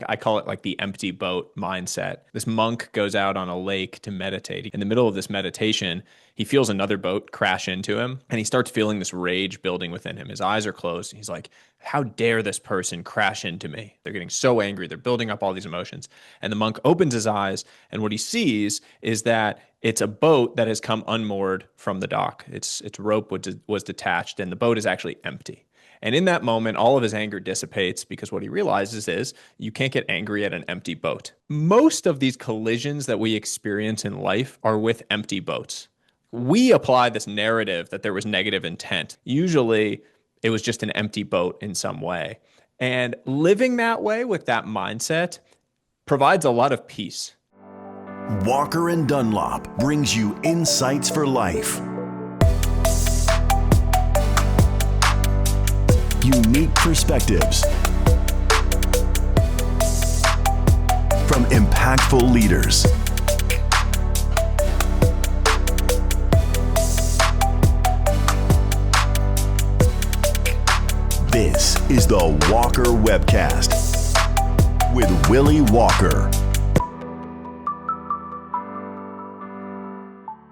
I call it like the empty boat mindset. This monk goes out on a lake to meditate. In the middle of this meditation, he feels another boat crash into him and he starts feeling this rage building within him. His eyes are closed. He's like, how dare this person crash into me? They're getting so angry. They're building up all these emotions. And the monk opens his eyes, and what he sees is that it's a boat that has come unmoored from the dock. Its rope was detached, and the boat is actually empty. And in that moment, all of his anger dissipates because what he realizes is you can't get angry at an empty boat. Most of these collisions that we experience in life are with empty boats. We apply this narrative that there was negative intent. Usually, it was just an empty boat in some way. And living that way with that mindset provides a lot of peace. Walker and Dunlop brings you insights for life. Unique perspectives from impactful leaders. This is the Walker Webcast with Willy Walker.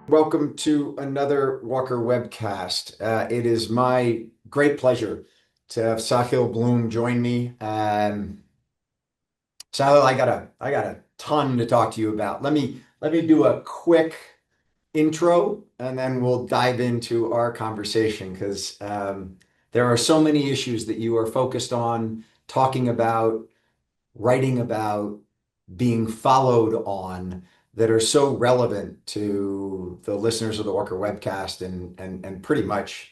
Welcome to another Walker Webcast. It is my great pleasure to have Sahil Bloom join me. Sahil, I got a ton to talk to you about. Let me do a quick intro, and then we'll dive into our conversation because there are so many issues that you are focused on, talking about, writing about, being followed on, that are so relevant to the listeners of the Walker Webcast and pretty much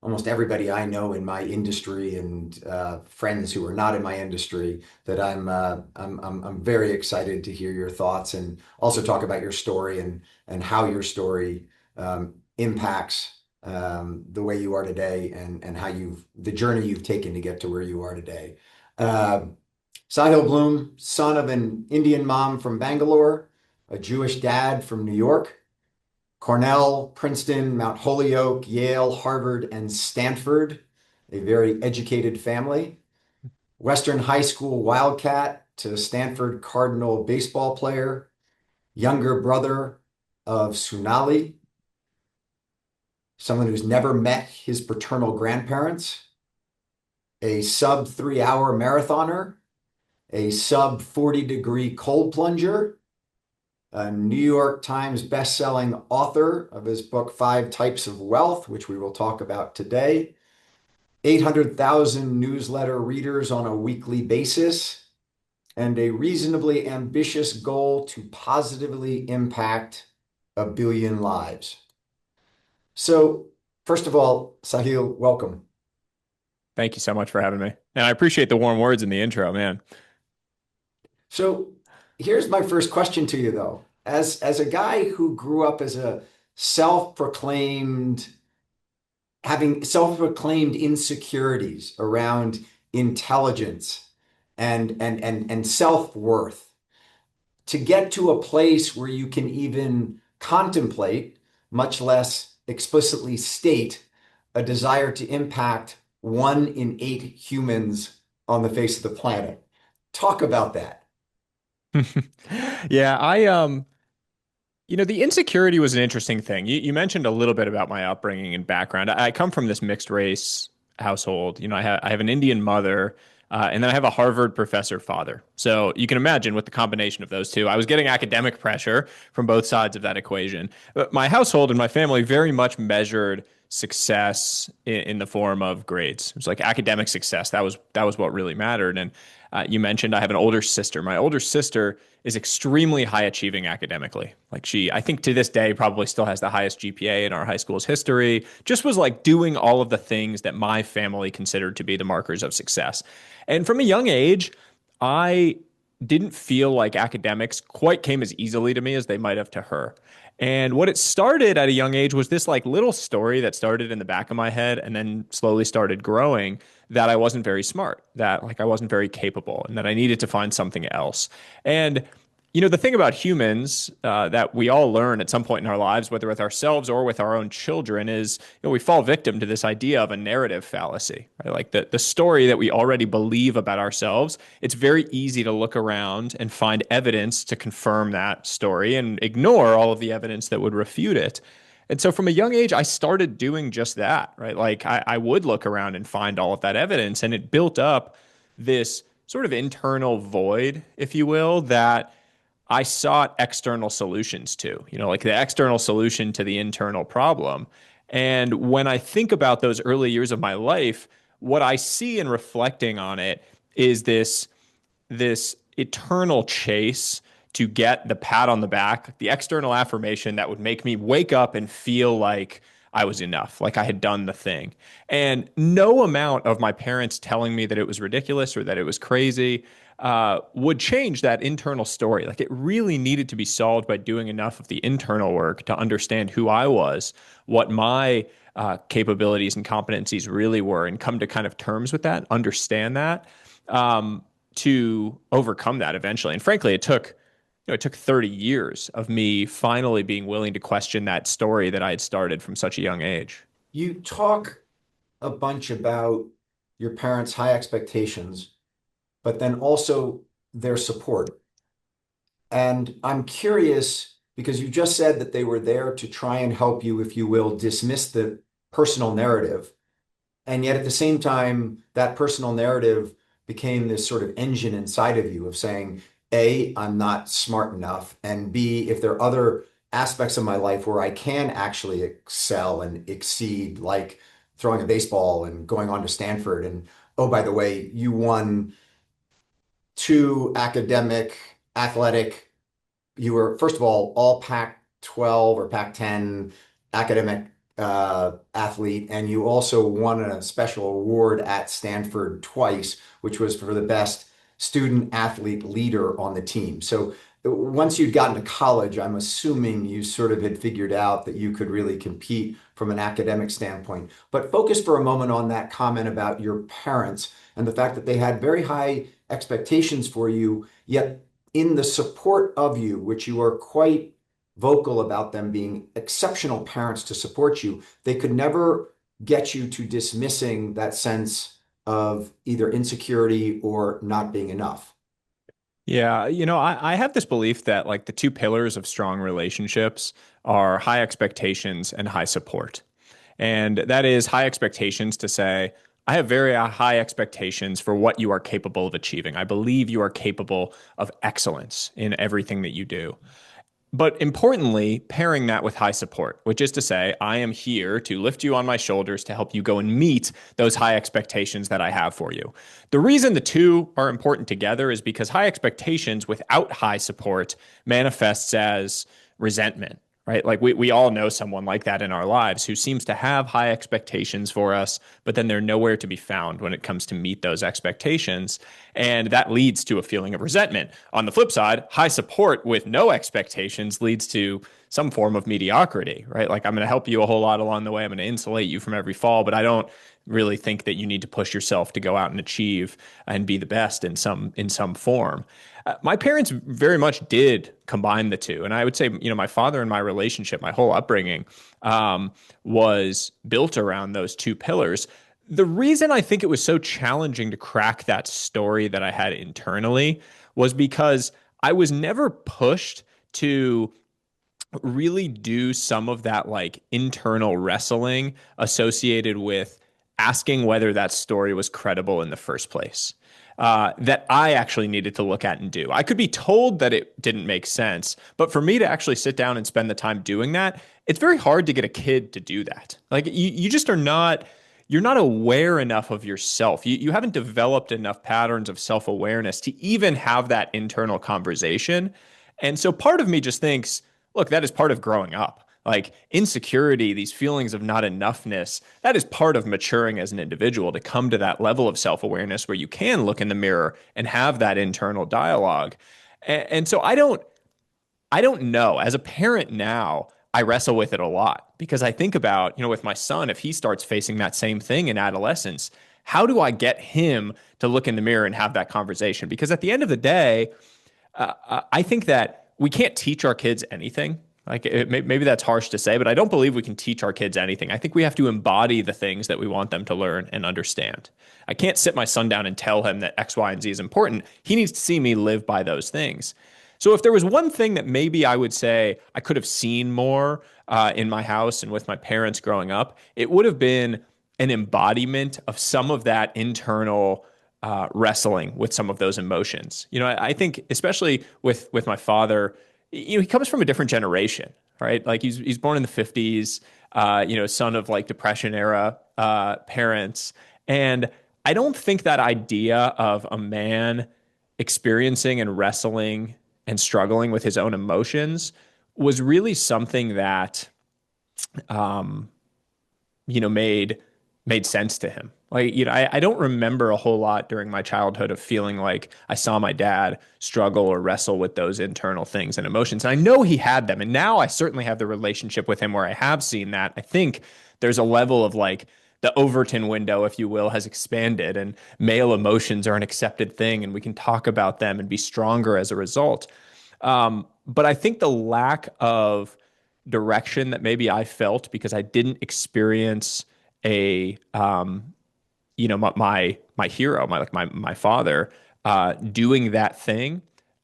almost everybody I know in my industry and friends who are not in my industry. That I'm very excited to hear your thoughts and also talk about your story and how your story impacts the way you are today and how the journey you've taken to get to where you are today. Sahil Bloom, son of an Indian mom from Bangalore, a Jewish dad from New York, Cornell, Princeton, Mount Holyoke, Yale, Harvard, and Stanford, a very educated family. Western High School Wildcat to Stanford Cardinal baseball player, younger brother of Sonali, someone who's never met his paternal grandparents, a sub 3 hour marathoner, a sub 40-degree cold plunger, a New York Times best-selling author of his book, 5 Types of Wealth, which we will talk about today, 800,000 newsletter readers on a weekly basis, and a reasonably ambitious goal to positively impact 1 billion lives. So, first of all, Sahil, welcome. Thank you so much for having me. And I appreciate the warm words in the intro, man. So here's my first question to you, though. As a guy who grew up as a self-proclaimed, having self-proclaimed insecurities around intelligence and self-worth, to get to a place where you can even contemplate, much less explicitly state, a desire to impact 1 in 8 humans on the face of the planet. Talk about that. Yeah, the insecurity was an interesting thing. You mentioned a little bit about my upbringing and background. I come from this mixed race household. I have an Indian mother, and then I have a Harvard professor father. So you can imagine with the combination of those two, I was getting academic pressure from both sides of that equation. But my household and my family very much measured success in the form of grades. It was like academic success. That was what really mattered. And you mentioned I have an older sister. My older sister is extremely high achieving academically. Like I think to this day, probably still has the highest GPA in our high school's history. Just was like doing all of the things that my family considered to be the markers of success. And from a young age, I didn't feel like academics quite came as easily to me as they might have to her. And what it started at a young age was this like little story that started in the back of my head and then slowly started growing, that I wasn't very smart, that like I wasn't very capable, and that I needed to find something else. And The thing about humans that we all learn at some point in our lives, whether with ourselves or with our own children, is we fall victim to this idea of a narrative fallacy, right? Like the story that we already believe about ourselves. It's very easy to look around and find evidence to confirm that story and ignore all of the evidence that would refute it. And so from a young age, I started doing just that, right? Like I would look around and find all of that evidence, and it built up this sort of internal void, if you will, that I sought external solutions to, like the external solution to the internal problem. And when I think about those early years of my life, what I see in reflecting on it is this eternal chase to get the pat on the back, the external affirmation that would make me wake up and feel like I was enough, like I had done the thing. And no amount of my parents telling me that it was ridiculous or that it was crazy would change that internal story. Like it really needed to be solved by doing enough of the internal work to understand who I was, what my capabilities and competencies really were, and come to kind of terms with that, understand that, to overcome that eventually. And frankly, it took 30 years of me finally being willing to question that story that I had started from such a young age. You talk a bunch about your parents' high expectations, but then also their support. And I'm curious because you just said that they were there to try and help you, if you will, dismiss the personal narrative. And yet at the same time, that personal narrative became this sort of engine inside of you of saying, A, I'm not smart enough, and B, if there are other aspects of my life where I can actually excel and exceed, like throwing a baseball and going on to Stanford. And oh, by the way, you won two academic, athletic, you were, first of all Pac-12 or Pac-10 academic athlete, and you also won a special award at Stanford twice, which was for the best student athlete leader on the team. So once you'd gotten to college, I'm assuming you sort of had figured out that you could really compete from an academic standpoint. But focus for a moment on that comment about your parents and the fact that they had very high expectations for you, yet in the support of you, which you are quite vocal about them being exceptional parents to support you, they could never get you to dismissing that sense of either insecurity or not being enough. Yeah, I have this belief that like the two pillars of strong relationships are high expectations and high support. And that is high expectations to say, I have very high expectations for what you are capable of achieving. I believe you are capable of excellence in everything that you do. But importantly, pairing that with high support, which is to say, I am here to lift you on my shoulders to help you go and meet those high expectations that I have for you. The reason the two are important together is because high expectations without high support manifests as resentment, right? Like we all know someone like that in our lives who seems to have high expectations for us, but then they're nowhere to be found when it comes to meet those expectations. And that leads to a feeling of resentment. On the flip side, high support with no expectations leads to some form of mediocrity, right? Like I'm going to help you a whole lot along the way. I'm going to insulate you from every fall, but I don't really think that you need to push yourself to go out and achieve and be the best in some form. My parents very much did combine the two, and I would say, my father and my relationship, my whole upbringing, was built around those two pillars. The reason I think it was so challenging to crack that story that I had internally was because I was never pushed to really do some of that like internal wrestling associated with asking whether that story was credible in the first place. That I actually needed to look at and do. I could be told that it didn't make sense, but for me to actually sit down and spend the time doing that, it's very hard to get a kid to do that. Like you just are not, you're not aware enough of yourself. You haven't developed enough patterns of self-awareness to even have that internal conversation. And so part of me just thinks, look, that is part of growing up. Like insecurity, these feelings of not enoughness, that is part of maturing as an individual to come to that level of self awareness where you can look in the mirror and have that internal dialogue. And so I don't know. As a parent now, I wrestle with it a lot because I think about, with my son, if he starts facing that same thing in adolescence, how do I get him to look in the mirror and have that conversation? Because at the end of the day, I think that we can't teach our kids anything. Maybe that's harsh to say, but I don't believe we can teach our kids anything. I think we have to embody the things that we want them to learn and understand. I can't sit my son down and tell him that X, Y, and Z is important. He needs to see me live by those things. So if there was one thing that maybe I would say I could have seen more in my house and with my parents growing up, it would have been an embodiment of some of that internal wrestling with some of those emotions. I think especially with my father, he comes from a different generation, right? Like he's born in the 50s, son of like Depression era parents. And I don't think that idea of a man experiencing and wrestling and struggling with his own emotions was really something that um, made sense to him. Like, I don't remember a whole lot during my childhood of feeling like I saw my dad struggle or wrestle with those internal things and emotions. And I know he had them. And now I certainly have the relationship with him where I have seen that. I think there's a level of like the Overton window, if you will, has expanded and male emotions are an accepted thing and we can talk about them and be stronger as a result. But I think the lack of direction that maybe I felt because I didn't experience a my hero, my father, doing that thing,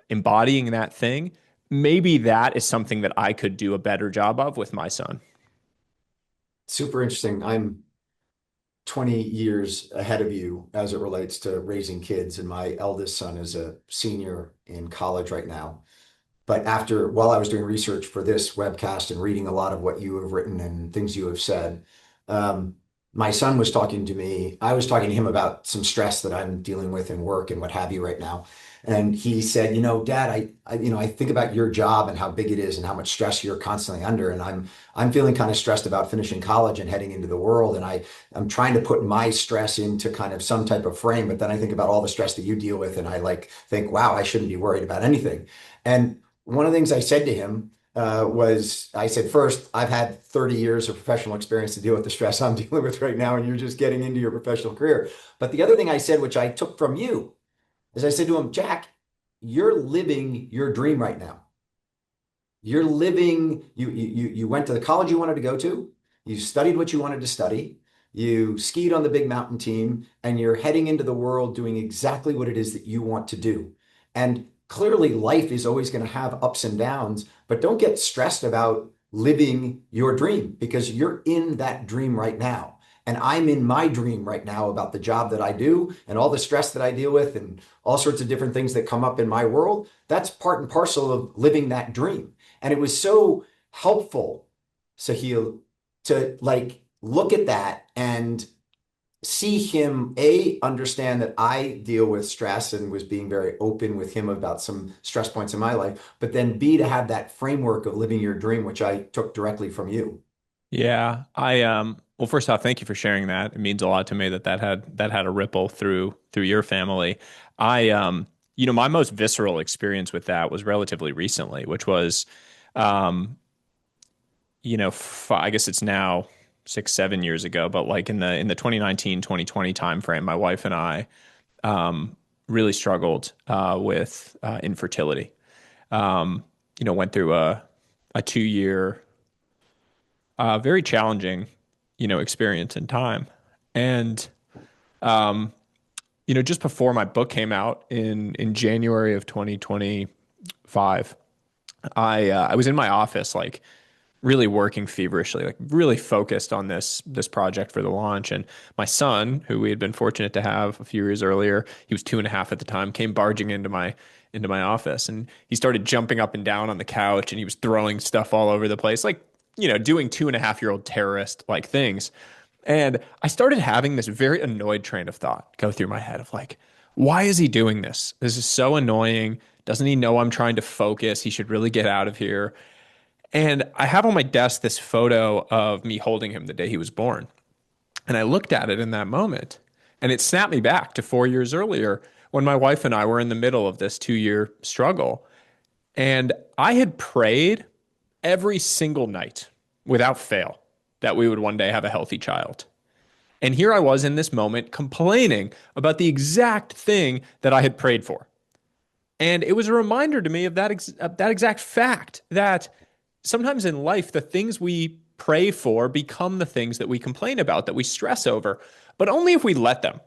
embodying that thing. Maybe that is something that I could do a better job of with my son. Super interesting. I'm 20 years ahead of you as it relates to raising kids, and my eldest son is a senior in college right now. But while I was doing research for this webcast and reading a lot of what you have written and things you have said, um, my son was talking to me. I was talking to him about some stress that I'm dealing with in work and what have you right now. And he said, Dad, I think about your job and how big it is and how much stress you're constantly under. And I'm feeling kind of stressed about finishing college and heading into the world. And I'm trying to put my stress into kind of some type of frame. But then I think about all the stress that you deal with. And I like think, wow, I shouldn't be worried about anything. And one of the things I said to him was I said, first, I've had 30 years of professional experience to deal with the stress I'm dealing with right now, and you're just getting into your professional career. But the other thing I said, which I took from you, is I said to him, Jack, you're living your dream right now. You're living, you went to the college you wanted to go to, you studied what you wanted to study, you skied on the big mountain team, and you're heading into the world doing exactly what it is that you want to do. And clearly, life is always going to have ups and downs, but don't get stressed about living your dream because you're in that dream right now. And I'm in my dream right now about the job that I do and all the stress that I deal with and all sorts of different things that come up in my world. That's part and parcel of living that dream. And it was so helpful, Sahil, to like look at that and see him understand that I deal with stress and was being very open with him about some stress points in my life, but then B, to have that framework of living your dream, which I took directly from you. Yeah, well, first off, thank you for sharing that. It means a lot to me that had a ripple through your family. My most visceral experience with that was relatively recently, which was um I guess it's now 6, 7 years ago, but like in the 2019, 2020 timeframe, my wife and I really struggled with infertility. Went through a 2 year, very challenging, experience in time. And just before my book came out in January of 2025, I was in my office like really working feverishly, like really focused on this project for the launch. And my son, who we had been fortunate to have a few years earlier, he was 2.5 at the time, came barging into my office, and he started jumping up and down on the couch, and he was throwing stuff all over the place, like doing 2.5-year-old terrorist like things. And I started having this very annoyed train of thought go through my head of like, why is he doing this? This is so annoying. Doesn't he know I'm trying to focus? He should really get out of here. And I have on my desk this photo of me holding him the day he was born. And I looked at it in that moment, and it snapped me back to 4 years earlier when my wife and I were in the middle of this 2 year struggle. And I had prayed every single night without fail that we would one day have a healthy child. And here I was in this moment complaining about the exact thing that I had prayed for. And it was a reminder to me of that exact fact that sometimes in life, the things we pray for become the things that we complain about, that we stress over, but only if we let them.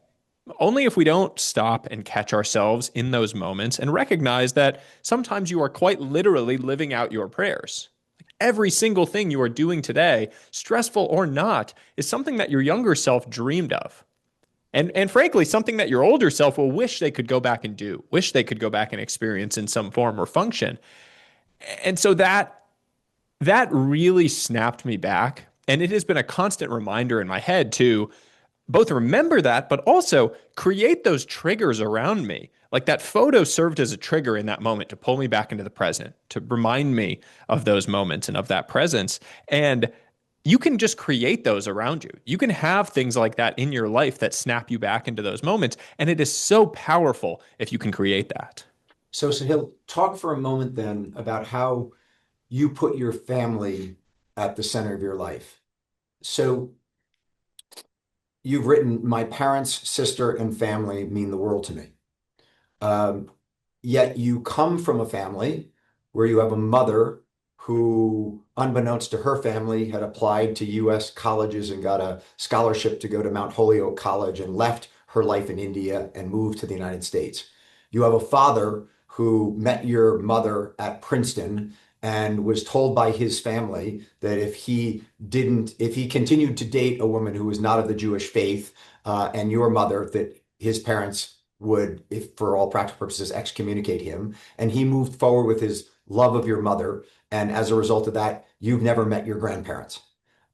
Only if we don't stop and catch ourselves in those moments and recognize that sometimes you are quite literally living out your prayers. Every single thing you are doing today, stressful or not, is something that your younger self dreamed of. And frankly, something that your older self will wish they could go back and do, wish they could go back and experience in some form or function. And so that really snapped me back. And it has been a constant reminder in my head to both remember that, but also create those triggers around me. Like that photo served as a trigger in that moment to pull me back into the present, to remind me of those moments and of that presence. And you can just create those around you. You can have things like that in your life that snap you back into those moments. And it is so powerful if you can create that. So, Sahil, talk for a moment then about how you put your family at the center of your life. So, you've written, my parents, sister, and family mean the world to me. Um, Yet you come from a family where you have a mother who, unbeknownst to her family, had applied to US colleges and got a scholarship to go to Mount Holyoke College and left her life in India and moved to the United States. You have a father who met your mother at Princeton and was told by his family that if he continued to date a woman who was not of the Jewish faith, and your mother, that his parents would, if for all practical purposes, excommunicate him. And he moved forward with his love of your mother. And as a result of that, you've never met your grandparents.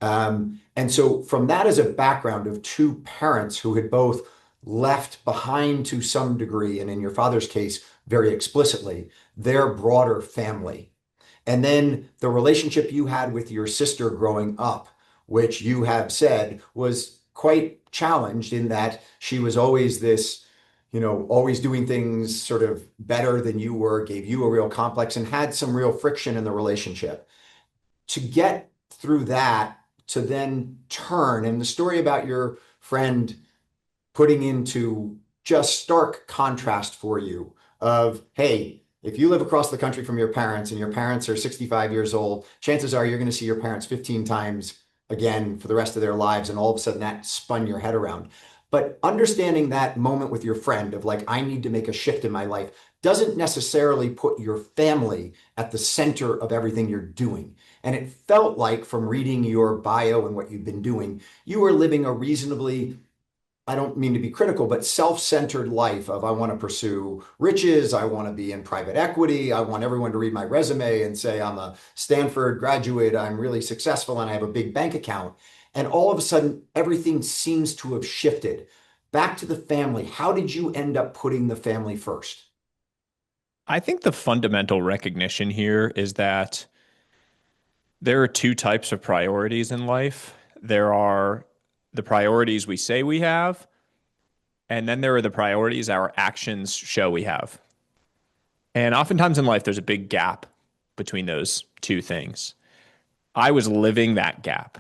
And so, from that as a background of two parents who had both left behind to some degree, and in your father's case, very explicitly, their broader family. And then the relationship you had with your sister growing up, which you have said was quite challenged in that she was always this, always doing things sort of better than you were, gave you a real complex and had some real friction in the relationship. To get through that, to then turn, and the story about your friend putting into just stark contrast for you of, hey, if you live across the country from your parents and your parents are 65 years old, chances are you're going to see your parents 15 times again for the rest of their lives. And all of a sudden that spun your head around. But understanding that moment with your friend of like, I need to make a shift in my life doesn't necessarily put your family at the center of everything you're doing. And it felt like from reading your bio and what you've been doing, you were living a reasonably, I don't mean to be critical, but self-centered life of I want to pursue riches. I want to be in private equity. I want everyone to read my resume and say I'm a Stanford graduate. I'm really successful and I have a big bank account. And all of a sudden, everything seems to have shifted. Back to the family. How did you end up putting the family first? I think the fundamental recognition here is that there are two types of priorities in life. There are the priorities we say we have, and then there are the priorities our actions show we have. And oftentimes in life, there's a big gap between those two things. I was living that gap.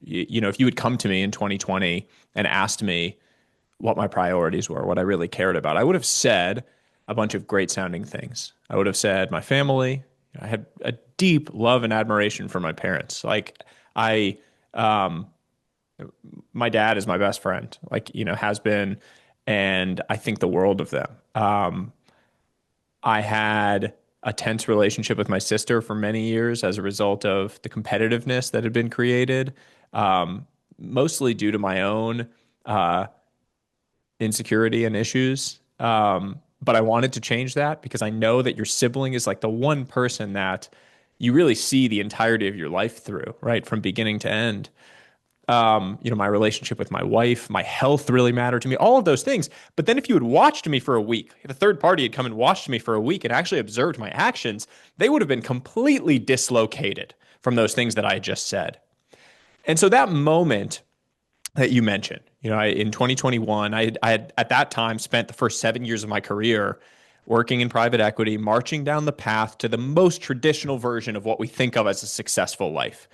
If you had come to me in 2020 and asked me what my priorities were, what I really cared about, I would have said a bunch of great sounding things. I would have said my family. I had a deep love and admiration for my parents. I, um, my dad is my best friend, has been, and I think the world of them. I had a tense relationship with my sister for many years as a result of the competitiveness that had been created, mostly due to my own uh, insecurity and issues. But I wanted to change that because I know that your sibling is like the one person that you really see the entirety of your life through, right? From beginning to end. My relationship with my wife, my health really mattered to me, all of those things. But then if you had watched me for a week, if a third party had come and watched me for a week and actually observed my actions, they would have been completely dislocated from those things that I had just said. And so that moment that you mentioned, in 2021, I had at that time spent the first 7 years of my career working in private equity, marching down the path to the most traditional version of what we think of as a successful life.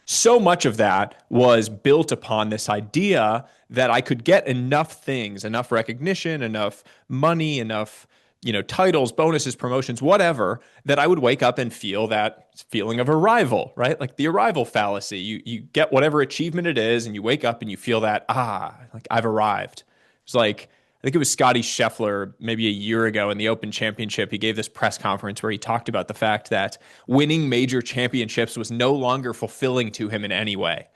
So much of that was built upon this idea that I could get enough things, enough recognition, enough money, enough, titles, bonuses, promotions, whatever, that I would wake up and feel that feeling of arrival, right? Like the arrival fallacy. You get whatever achievement it is, and you wake up and you feel that, like I've arrived. It's like, I think it was Scotty Scheffler maybe a year ago in the Open Championship. He gave this press conference where he talked about the fact that winning major championships was no longer fulfilling to him in any way.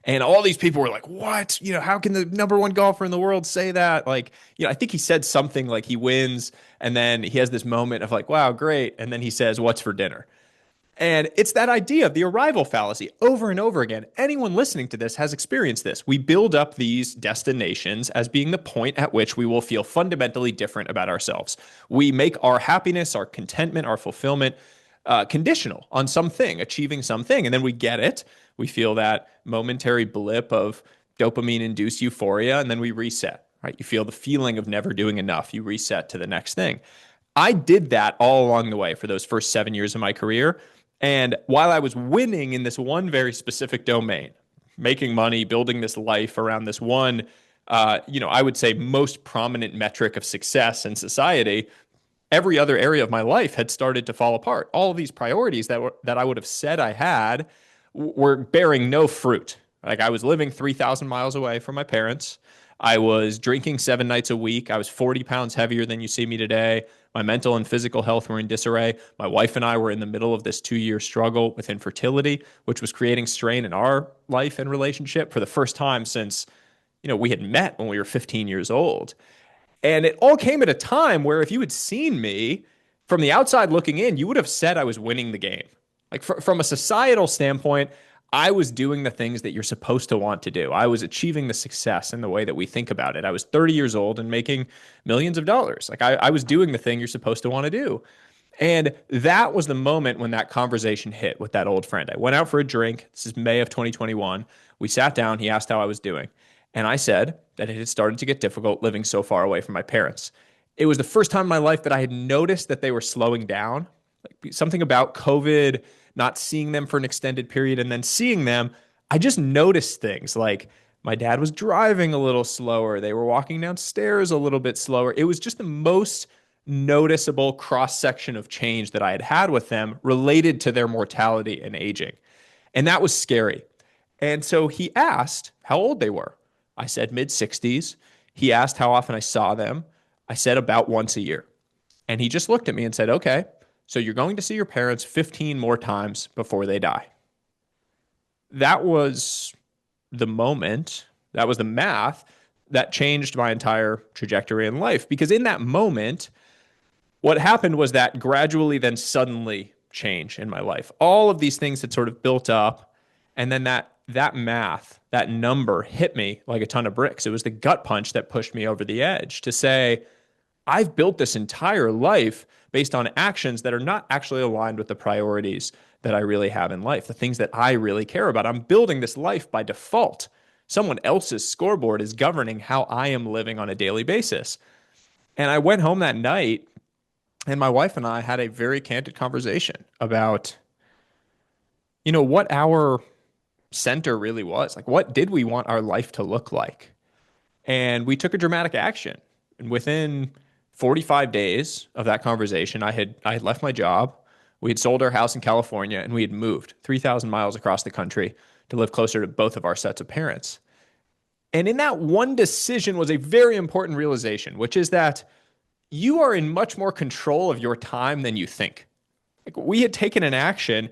And all these people were like, what? How can the number one golfer in the world say that? Like, I think he said something like he wins and then he has this moment of like, wow, great. And then he says, what's for dinner? And it's that idea of the arrival fallacy over and over again. Anyone listening to this has experienced this. We build up these destinations as being the point at which we will feel fundamentally different about ourselves. We make our happiness, our contentment, our fulfillment conditional on something, achieving something. And then we get it. We feel that momentary blip of dopamine induced euphoria, and then we reset, right? You feel the feeling of never doing enough. You reset to the next thing. I did that all along the way for those first 7 years of my career. And while I was winning in this one very specific domain, making money, building this life around this one, I would say most prominent metric of success in society, every other area of my life had started to fall apart. All of these priorities that I would have said I had were bearing no fruit. Like I was living 3,000 miles away from my parents. I was drinking 7 nights a week. I was 40 pounds heavier than you see me today. My mental and physical health were in disarray. My wife and I were in the middle of this 2 year struggle with infertility, which was creating strain in our life and relationship for the first time since, we had met when we were 15 years old. And it all came at a time where if you had seen me from the outside looking in, you would have said I was winning the game. Like from a societal standpoint, I was doing the things that you're supposed to want to do. I was achieving the success in the way that we think about it. I was 30 years old and making millions of dollars. Like I was doing the thing you're supposed to want to do. And that was the moment when that conversation hit with that old friend. I went out for a drink. This is May of 2021. We sat down. He asked how I was doing. And I said that it had started to get difficult living so far away from my parents. It was the first time in my life that I had noticed that they were slowing down. Like something about COVID, not seeing them for an extended period and then seeing them, I just noticed things like my dad was driving a little slower. They were walking downstairs a little bit slower. It was just the most noticeable cross section of change that I had had with them related to their mortality and aging. And that was scary. And so he asked how old they were. I said mid 60s. He asked how often I saw them. I said about once a year. And he just looked at me and said, okay, so you're going to see your parents 15 more times before they die. That was the moment, that was the math that changed my entire trajectory in life. Because in that moment, what happened was that gradually, then suddenly change in my life. All of these things had sort of built up. And then that math, that number hit me like a ton of bricks. It was the gut punch that pushed me over the edge to say, I've built this entire life based on actions that are not actually aligned with the priorities that I really have in life, the things that I really care about. I'm building this life by default. Someone else's scoreboard is governing how I am living on a daily basis. And I went home that night, and my wife and I had a very candid conversation about, what our center really was. Like, what did we want our life to look like? And we took a dramatic action. And within 45 days of that conversation, I had left my job. We had sold our house in California and we had moved 3,000 miles across the country to live closer to both of our sets of parents. And in that one decision was a very important realization, which is that you are in much more control of your time than you think. Like we had taken an action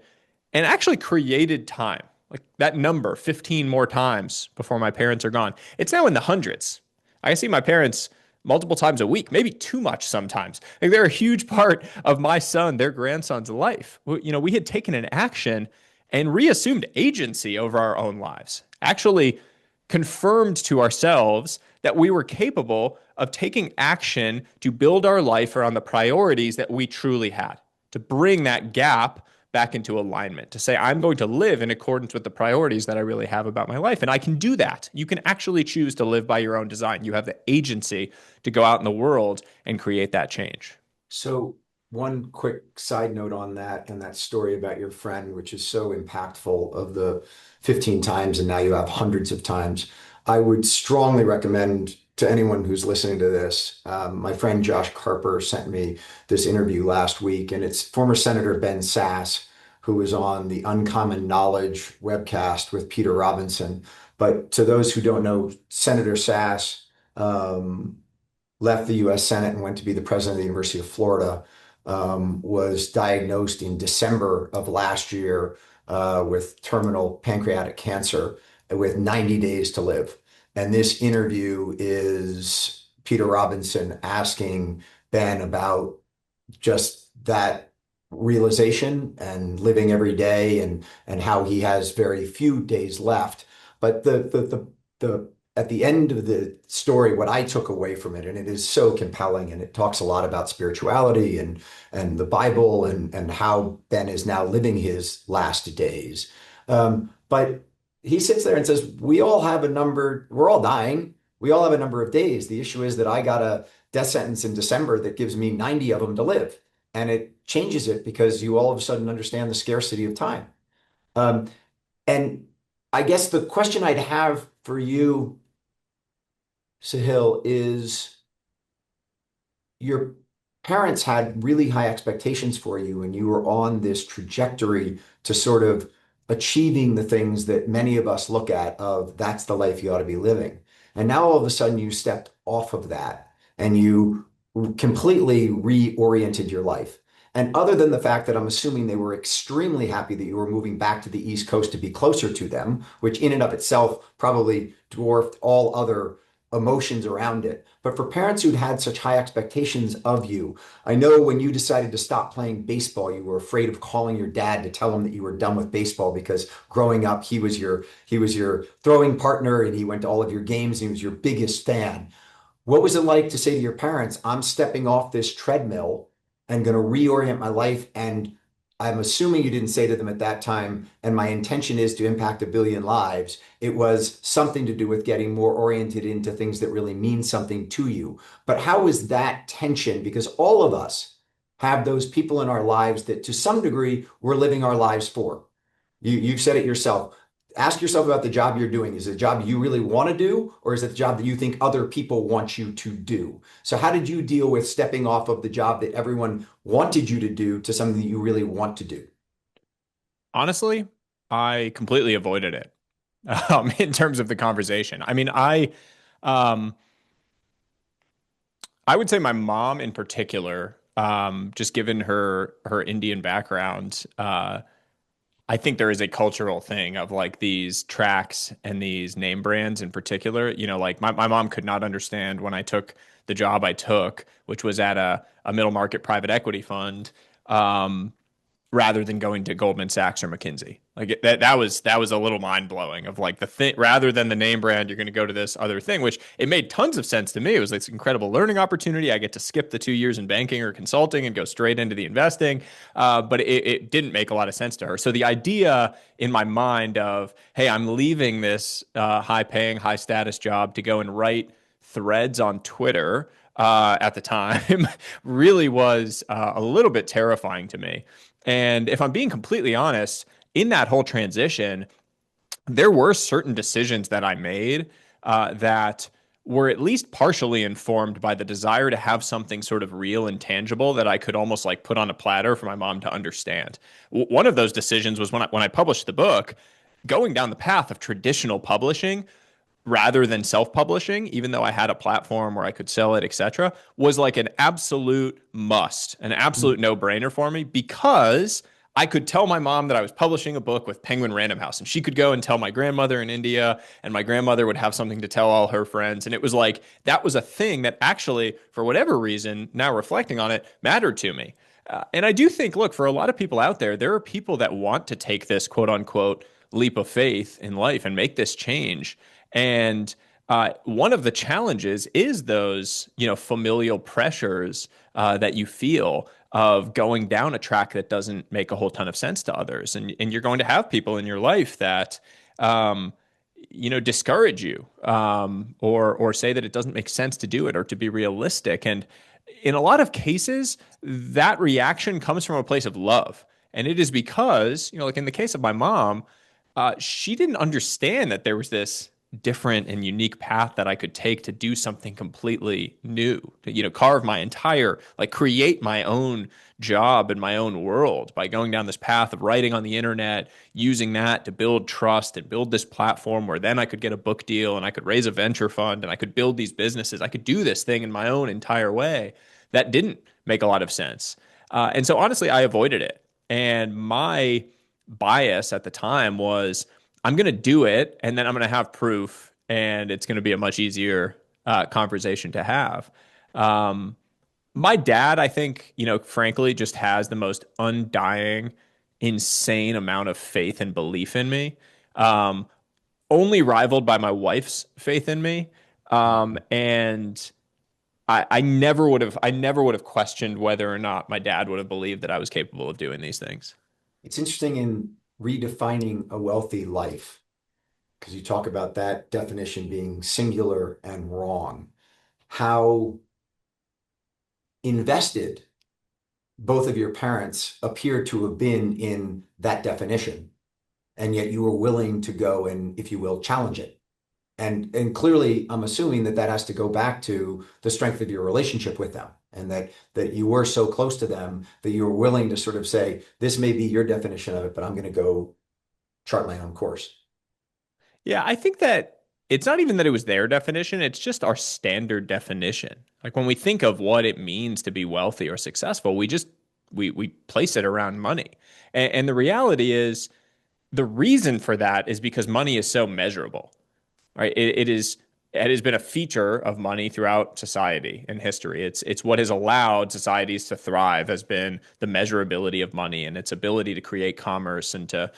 and actually created time. Like that number, 15 more times before my parents are gone. It's now in the hundreds. I see my parents multiple times a week, maybe too much sometimes. Like they're a huge part of my son, their grandson's life. We had taken an action and reassumed agency over our own lives, actually confirmed to ourselves that we were capable of taking action to build our life around the priorities that we truly had, to bring that gap back into alignment, to say, I'm going to live in accordance with the priorities that I really have about my life. And I can do that. You can actually choose to live by your own design. You have the agency to go out in the world and create that change. So one quick side note on that and that story about your friend, which is so impactful of the 15 times, and now you have hundreds of times. I would strongly recommend to anyone who's listening to this, my friend Josh Carper sent me this interview last week, and it's former Senator Ben Sass, who was on the Uncommon Knowledge webcast with Peter Robinson. But to those who don't know, Senator Sass um, left the US Senate and went to be the president of the University of Florida, was diagnosed in December of last year with terminal pancreatic cancer with 90 days to live. And this interview is Peter Robinson asking Ben about just that realization and living every day and how he has very few days left. But the at the end of the story, what I took away from it, and it is so compelling, and it talks a lot about spirituality and the Bible and how Ben is now living his last days. But he sits there and says, "We all have a number. We're all dying. We all have a number of days. The issue is that I got a death sentence in December that gives me 90 of them to live." And it changes it because you all of a sudden understand the scarcity of time. Um, and I guess the question I'd have for you, Sahil, is your parents had really high expectations for you, and you were on this trajectory to sort of achieving the things that many of us look at of that's the life you ought to be living. And now all of a sudden you stepped off of that and you completely reoriented your life. And other than the fact that I'm assuming they were extremely happy that you were moving back to the East Coast to be closer to them, which in and of itself probably dwarfed all other emotions around it. But for parents who'd had such high expectations of you, I know when you decided to stop playing baseball, you were afraid of calling your dad to tell him that you were done with baseball because growing up he was your throwing partner and he went to all of your games and he was your biggest fan. What was it like to say to your parents, I'm stepping off this treadmill and going to reorient my life? And I'm assuming you didn't say to them at that time, and my intention is to impact 1 billion lives. It was something to do with getting more oriented into things that really mean something to you. But how is that tension? Because all of us have those people in our lives that to some degree we're living our lives for. You've said it yourself. Ask yourself about the job you're doing. Is it a job you really want to do, or is it the job that you think other people want you to do? So, how did you deal with stepping off of the job that everyone wanted you to do to something that you really want to do? Honestly, I completely avoided it in terms of the conversation. I mean, um, I would say my mom in particular, just given her Indian background, I think there is a cultural thing of like these tracks and these name brands in particular. You know, like my mom could not understand when I took the job I took, which was at a middle market private equity fund. Rather than going to Goldman Sachs or McKinsey. Like that was a little mind blowing of like the thing rather than the name brand, you're going to go to this other thing, which it made tons of sense to me. It was this incredible learning opportunity. I get to skip the 2 years in banking or consulting and go straight into the investing. But it didn't make a lot of sense to her. So the idea in my mind of, hey, I'm leaving this high paying, high status job to go and write threads on Twitter at the time really was a little bit terrifying to me. And if I'm being completely honest, in that whole transition, there were certain decisions that I made that were at least partially informed by the desire to have something sort of real and tangible that I could almost like put on a platter for my mom to understand. One of those decisions was when I published the book, going down the path of traditional publishing rather than self-publishing, even though I had a platform where I could sell it, etc., was like an absolute must, an absolute no-brainer for me because I could tell my mom that I was publishing a book with Penguin Random House, and she could go and tell my grandmother in India, and my grandmother would have something to tell all her friends. And it was like that was a thing that actually, for whatever reason, now reflecting on it, mattered to me. And I do think, look, for a lot of people out there, there are people that want to take this quote unquote leap of faith in life and make this change. And one of the challenges is those, familial pressures that you feel of going down a track that doesn't make a whole ton of sense to others. And you're going to have people in your life that, discourage you or say that it doesn't make sense to do it or to be realistic. And in a lot of cases, that reaction comes from a place of love. And it is because, like in the case of my mom, she didn't understand that there was this different and unique path that I could take to do something completely new, to, carve my entire, like create my own job and my own world by going down this path of writing on the internet, using that to build trust and build this platform where then I could get a book deal and I could raise a venture fund and I could build these businesses. I could do this thing in my own entire way. That didn't make a lot of sense. And so honestly, I avoided it. And my bias at the time was I'm going to do it and then I'm going to have proof and it's going to be a much easier conversation to have. Um, my dad, I think, frankly, just has the most undying, insane amount of faith and belief in me, um, only rivaled by my wife's faith in me. And I never would have questioned whether or not my dad would have believed that I was capable of doing these things. It's interesting in redefining a wealthy life, because you talk about that definition being singular and wrong, how invested both of your parents appear to have been in that definition, and yet you were willing to go and, if you will, challenge it. And clearly, I'm assuming that that has to go back to the strength of your relationship with them, and that you were so close to them that you were willing to sort of say, this may be your definition of it, but I'm going to go chart my own course. Yeah, I think that it's not even that it was their definition, it's just our standard definition. Like when we think of what it means to be wealthy or successful, we place it around money. And the reality is the reason for that is because money is so measurable. Right? It has been a feature of money throughout society and history. It's what has allowed societies to thrive has been the measurability of money and its ability to create commerce and to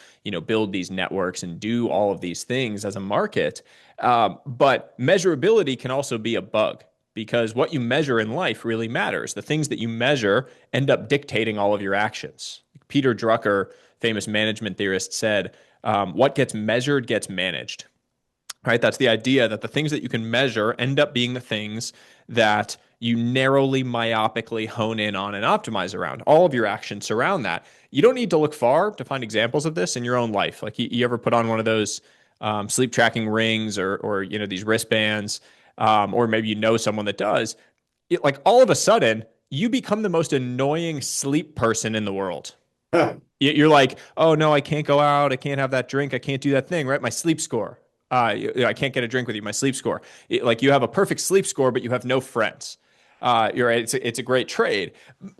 build these networks and do all of these things as a market. But measurability can also be a bug because what you measure in life really matters. The things that you measure end up dictating all of your actions. Peter Drucker, famous management theorist, said, "What gets measured gets managed." Right? That's the idea that the things that you can measure end up being the things that you narrowly, myopically hone in on and optimize around. All of your actions surround that. You don't need to look far to find examples of this in your own life. Like you ever put on one of those sleep tracking rings or these wristbands, or maybe someone that does. Like all of a sudden, you become the most annoying sleep person in the world. You're like, oh no, I can't go out. I can't have that drink. I can't do that thing, right? My sleep score. I can't get a drink with you. My sleep score. Like you have a perfect sleep score, but you have no friends. You're right. It's a great trade.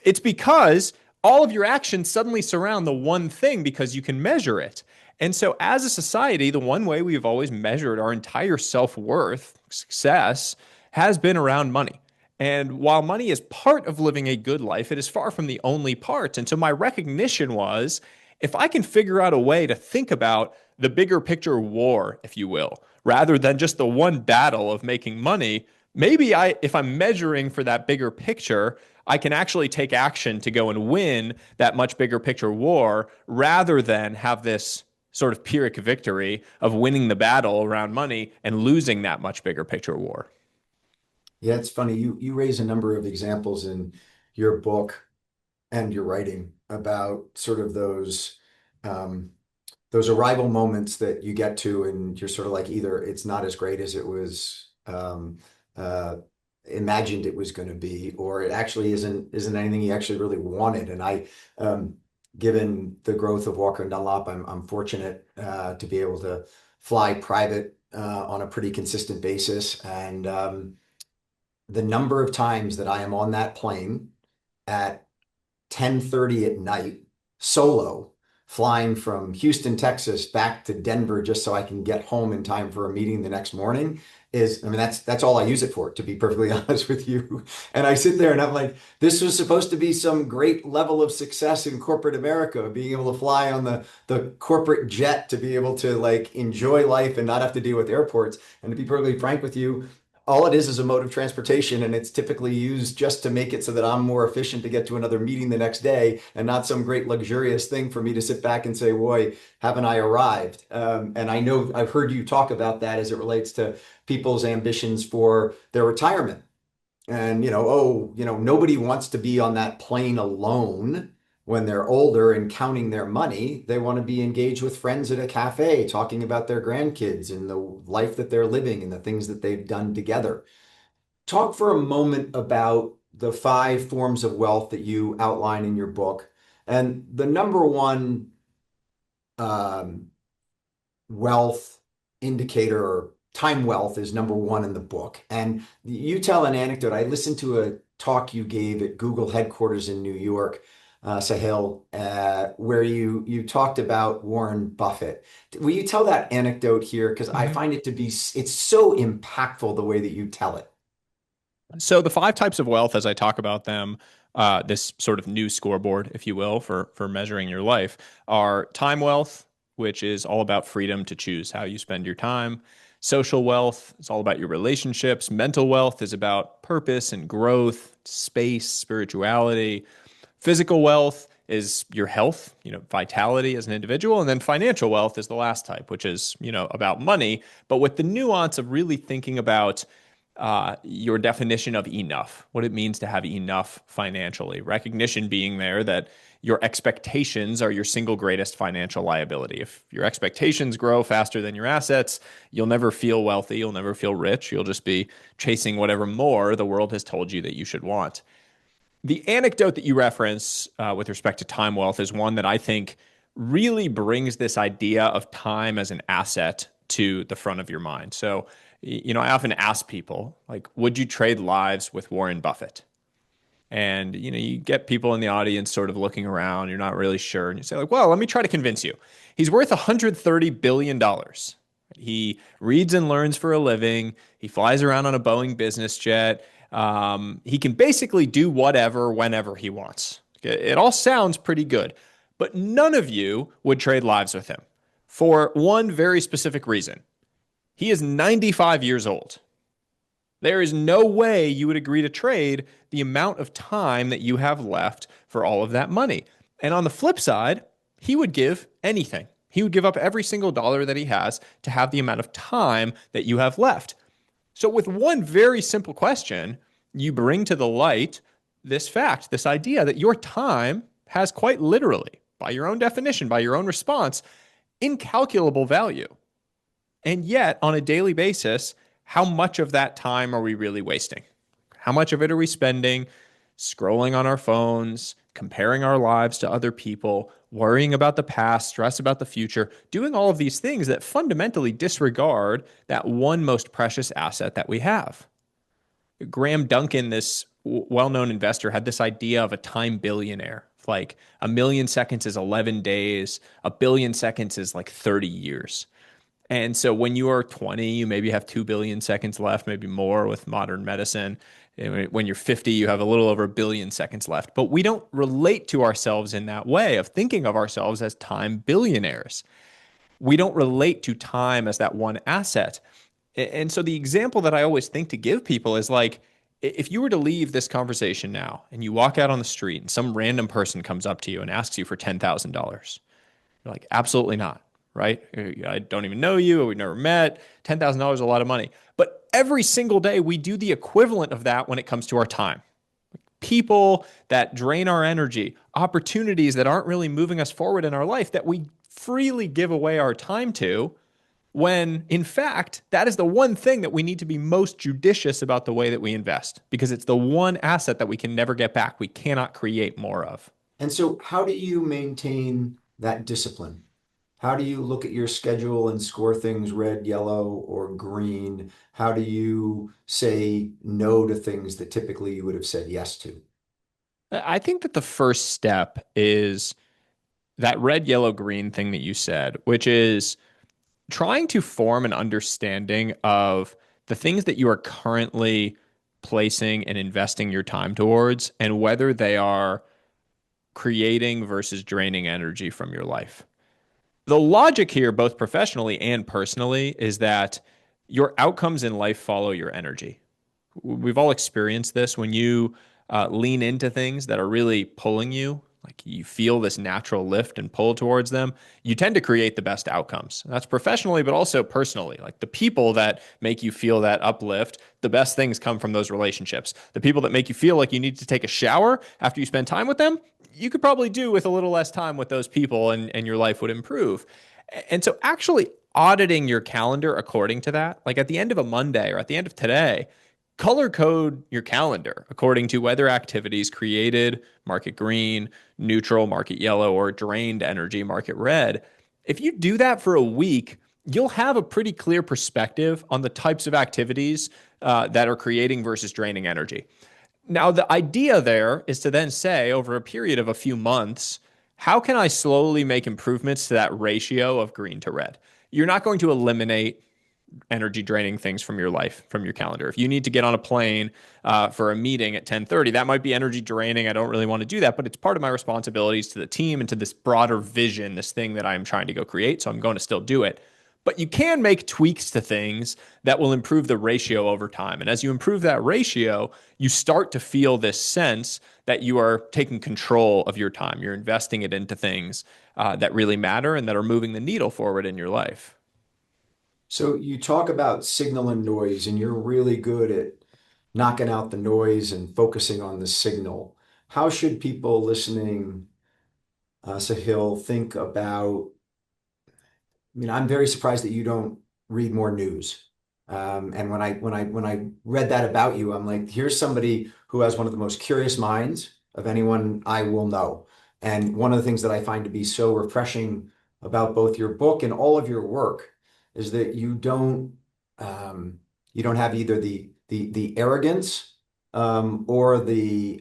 It's because all of your actions suddenly surround the one thing because you can measure it. And so, as a society, the one way we've always measured our entire self worth, success, has been around money. And while money is part of living a good life, it is far from the only part. And so my recognition was if I can figure out a way to think about the bigger picture war, if you will, rather than just the one battle of making money, maybe if I'm measuring for that bigger picture, I can actually take action to go and win that much bigger picture war rather than have this sort of Pyrrhic victory of winning the battle around money and losing that much bigger picture war. Yeah, it's funny. You raise a number of examples in your book and your writing about sort of um, those arrival moments that you get to, and you're sort of like either it's not as great as it was uh, imagined it was going to be, or it actually isn't anything you actually really wanted. And given the growth of Walker and Dunlop, I'm fortunate to be able to fly private on a pretty consistent basis, and the number of times that I am on that plane at 10:30 at night solo flying from Houston, Texas back to Denver just so I can get home in time for a meeting the next morning is, I mean, that's all I use it for, to be perfectly honest with you. And I sit there and I'm like, this was supposed to be some great level of success in corporate America, being able to fly on the corporate jet to be able to like enjoy life and not have to deal with airports. And to be perfectly frank with you, all it is a mode of transportation, and it's typically used just to make it so that I'm more efficient to get to another meeting the next day, and not some great luxurious thing for me to sit back and say, boy, haven't I arrived? And I know I've heard you talk about that as it relates to people's ambitions for their retirement. And, nobody wants to be on that plane alone. when they're older and counting their money, they want to be engaged with friends at a cafe, talking about their grandkids and the life that they're living and the things that they've done together. Talk for a moment about the five forms of wealth that you outline in your book. And the number one um, wealth indicator or time wealth is number one in the book. And you tell an anecdote. I listened to a talk you gave at Google headquarters in New York, Sahil, where you talked about Warren Buffett. Will you tell that anecdote here? Because I Mhm. find it to be, it's so impactful the way that you tell it. So the five types of wealth, as I talk about them, this sort of new scoreboard, if you will, for measuring your life, are time wealth, which is all about freedom to choose how you spend your time. Social wealth is all about your relationships. Mental wealth is about purpose and growth, space, spirituality. Physical wealth is your health, vitality as an individual. And then financial wealth is the last type, which is, about money, but with the nuance of really thinking about your definition of enough, what it means to have enough financially. Recognition being there that your expectations are your single greatest financial liability. If your expectations grow faster than your assets, you'll never feel wealthy, you'll never feel rich, you'll just be chasing whatever more the world has told you that you should want. The anecdote that you reference with respect to time wealth is one that I think really brings this idea of time as an asset to the front of your mind. So, I often ask people, like, would you trade lives with Warren Buffett? And, you get people in the audience sort of looking around, you're not really sure. And you say, like, well, let me try to convince you. He's worth $130 billion. He reads and learns for a living. He flies around on a Boeing business jet. He can basically do whatever, whenever he wants. It all sounds pretty good, but none of you would trade lives with him for one very specific reason. He is 95 years old. There is no way you would agree to trade the amount of time that you have left for all of that money. And on the flip side, he would give anything. He would give up every single dollar that he has to have the amount of time that you have left. So, with one very simple question, you bring to the light this fact, this idea that your time has quite literally, by your own definition, by your own response, incalculable value. And yet, on a daily basis, how much of that time are we really wasting? How much of it are we spending scrolling on our phones, comparing our lives to other people, worrying about the past, stress about the future, doing all of these things that fundamentally disregard that one most precious asset that we have? Graham Duncan, this well known investor, had this idea of a time billionaire. Like a million seconds is 11 days, a billion seconds is like 30 years. And so when you are 20, you maybe have 2 billion seconds left, maybe more with modern medicine. When you're 50, you have a little over a billion seconds left. But we don't relate to ourselves in that way of thinking of ourselves as time billionaires. We don't relate to time as that one asset. And so the example that I always think to give people is like, if you were to leave this conversation now and you walk out on the street and some random person comes up to you and asks you for $10,000, you're like, absolutely not, right? I don't even know you. We've never met. $10,000 is a lot of money. But every single day, we do the equivalent of that when it comes to our time. People that drain our energy, opportunities that aren't really moving us forward in our life that we freely give away our time to, when in fact, that is the one thing that we need to be most judicious about the way that we invest because it's the one asset that we can never get back. We cannot create more of. And so, how do you maintain that discipline? How do you look at your schedule and score things red, yellow, or green? How do you say no to things that typically you would have said yes to? I think that the first step is that red, yellow, green thing that you said, which is trying to form an understanding of the things that you are currently placing and investing your time towards and whether they are creating versus draining energy from your life. The logic here, both professionally and personally, is that your outcomes in life follow your energy. We've all experienced this when you lean into things that are really pulling you, like you feel this natural lift and pull towards them, you tend to create the best outcomes. That's professionally, but also personally. Like the people that make you feel that uplift, the best things come from those relationships. The people that make you feel like you need to take a shower after you spend time with them, you could probably do with a little less time with those people and your life would improve. And so actually auditing your calendar according to that, like at the end of a Monday or at the end of today, color code your calendar according to whether activities created market green, neutral, market yellow, or drained energy, market red. If you do that for a week, you'll have a pretty clear perspective on the types of activities that are creating versus draining energy. Now, the idea there is to then say over a period of a few months, how can I slowly make improvements to that ratio of green to red? You're not going to eliminate energy draining things from your life, from your calendar. If you need to get on a plane for a meeting at 10:30, that might be energy draining. I don't really want to do that, but it's part of my responsibilities to the team and to this broader vision, this thing that I'm trying to go create. So I'm going to still do it. But you can make tweaks to things that will improve the ratio over time. And as you improve that ratio, you start to feel this sense that you are taking control of your time. You're investing it into things that really matter and that are moving the needle forward in your life. So you talk about signal and noise, and you're really good at knocking out the noise and focusing on the signal. How should people listening, Sahil, think about I'm very surprised that you don't read more news. And when I read that about you, I'm like, here's somebody who has one of the most curious minds of anyone I will know. And one of the things that I find to be so refreshing about both your book and all of your work is that you don't have either the arrogance or the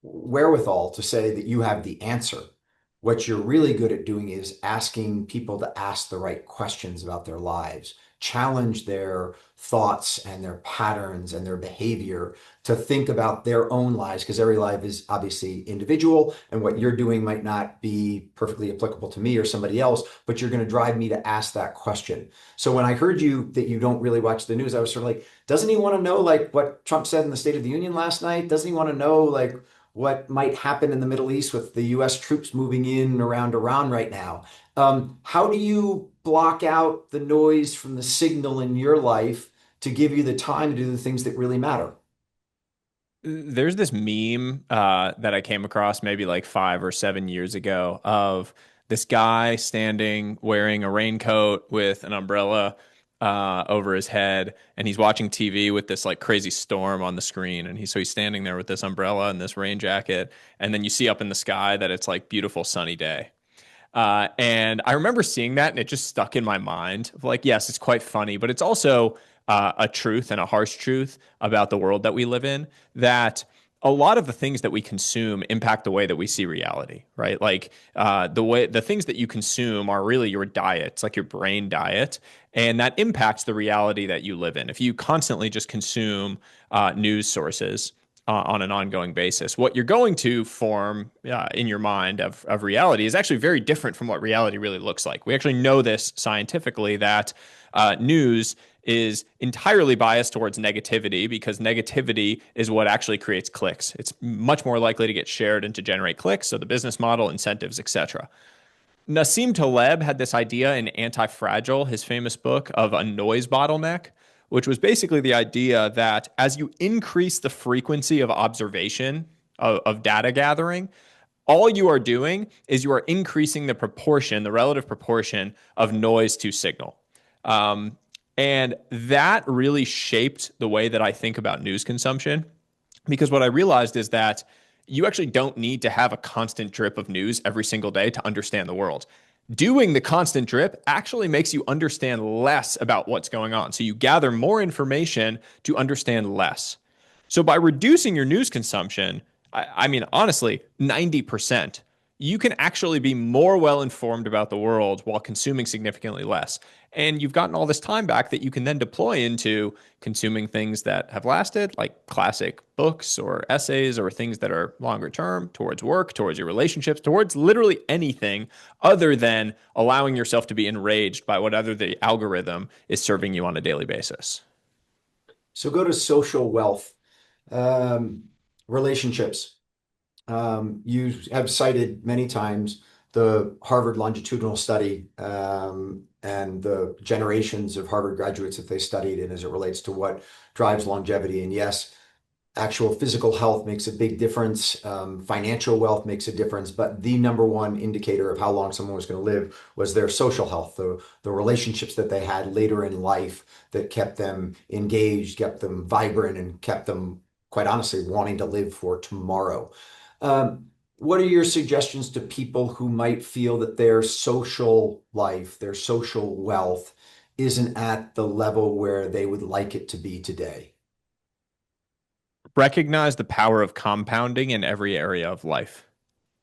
wherewithal to say that you have the answer. What you're really good at doing is asking people to ask the right questions about their lives, challenge their thoughts and their patterns and their behavior to think about their own lives, because every life is obviously individual, and what you're doing might not be perfectly applicable to me or somebody else, but you're going to drive me to ask that question. So when I heard you that you don't really watch the news, I was sort of like, doesn't he want to know like what Trump said in the State of the Union last night? Doesn't he want to know like what might happen in the Middle East with the US troops moving in around Iran right now? How do you block out the noise from the signal in your life to give you the time to do the things that really matter? There's this meme that I came across maybe like 5 or 7 years ago of this guy standing wearing a raincoat with an umbrella over his head, and he's watching TV with this like crazy storm on the screen, and he's standing there with this umbrella and this rain jacket, and then you see up in the sky that it's like beautiful sunny day. And I remember seeing that, and it just stuck in my mind of like, yes, it's quite funny, but it's also a truth and a harsh truth about the world that we live in, that a lot of the things that we consume impact the way that we see reality, right? Like the things that you consume are really your diet. It's like your brain diet, and that impacts the reality that you live in. If you constantly just consume news sources on an ongoing basis, what you're going to form in your mind of reality is actually very different from what reality really looks like. We actually know this scientifically, that news is entirely biased towards negativity, because negativity is what actually creates clicks. It's much more likely to get shared and to generate clicks. So the business model, incentives, etc. Nassim Taleb had this idea in Anti-Fragile, his famous book, of a noise bottleneck, which was basically the idea that as you increase the frequency of observation, of data gathering, all you are doing is you are increasing the proportion, the relative proportion of noise to signal. Um, and that really shaped the way that I think about news consumption, because what I realized is that you actually don't need to have a constant drip of news every single day to understand the world. Doing the constant drip actually makes you understand less about what's going on. So you gather more information to understand less. So by reducing your news consumption, I mean, honestly, 90%, you can actually be more well informed about the world while consuming significantly less. And you've gotten all this time back that you can then deploy into consuming things that have lasted, like classic books or essays, or things that are longer term, towards work, towards your relationships, towards literally anything other than allowing yourself to be enraged by whatever the algorithm is serving you on a daily basis. So go to social wealth, um, relationships. You have cited many times the Harvard longitudinal study and the generations of Harvard graduates that they studied, and as it relates to what drives longevity. And yes, actual physical health makes a big difference. Financial wealth makes a difference. But the number one indicator of how long someone was going to live was their social health, the relationships that they had later in life that kept them engaged, kept them vibrant, and kept them, quite honestly, wanting to live for tomorrow. What are your suggestions to people who might feel that their social life, their social wealth, isn't at the level where they would like it to be today? Recognize the power of compounding in every area of life.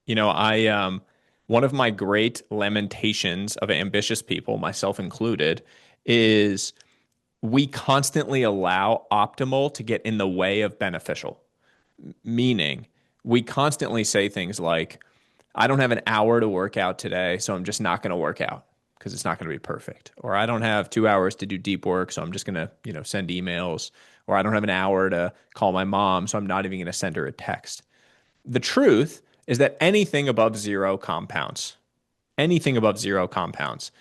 I one of my great lamentations of ambitious people, myself included, is we constantly allow optimal to get in the way of beneficial. Meaning, we constantly say things like, I don't have an hour to work out today, so I'm just not going to work out because it's not going to be perfect. Or I don't have 2 hours to do deep work, so I'm just going to, send emails. Or I don't have an hour to call my mom, so I'm not even going to send her a text. The truth is that anything above zero compounds. Anything above zero compounds.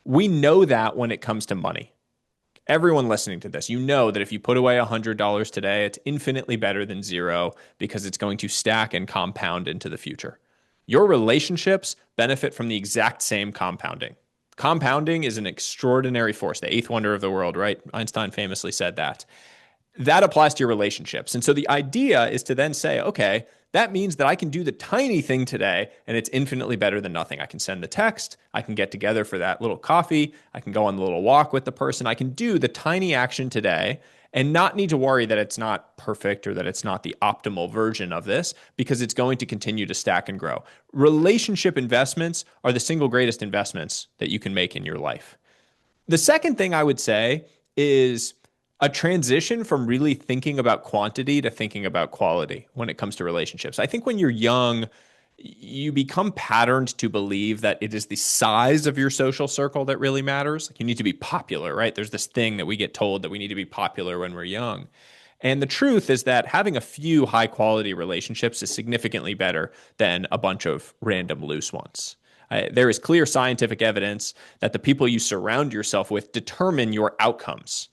We know that when it comes to money. Everyone listening to this, you know that if you put away $100 today, it's infinitely better than zero because it's going to stack and compound into the future. Your relationships benefit from the exact same compounding. Compounding is an extraordinary force, the eighth wonder of the world, right? Einstein famously said that. That applies to your relationships. And so the idea is to then say, okay, that means that I can do the tiny thing today and it's infinitely better than nothing. I can send the text, I can get together for that little coffee, I can go on the little walk with the person, I can do the tiny action today and not need to worry that it's not perfect or that it's not the optimal version of this because it's going to continue to stack and grow. Relationship investments are the single greatest investments that you can make in your life. The second thing I would say is a transition from really thinking about quantity to thinking about quality when it comes to relationships. I think when you're young, you become patterned to believe that it is the size of your social circle that really matters. Like you need to be popular, right? There's this thing that we get told that we need to be popular when we're young. And the truth is that having a few high quality relationships is significantly better than a bunch of random loose ones. There is clear scientific evidence that the people you surround yourself with determine your outcomes.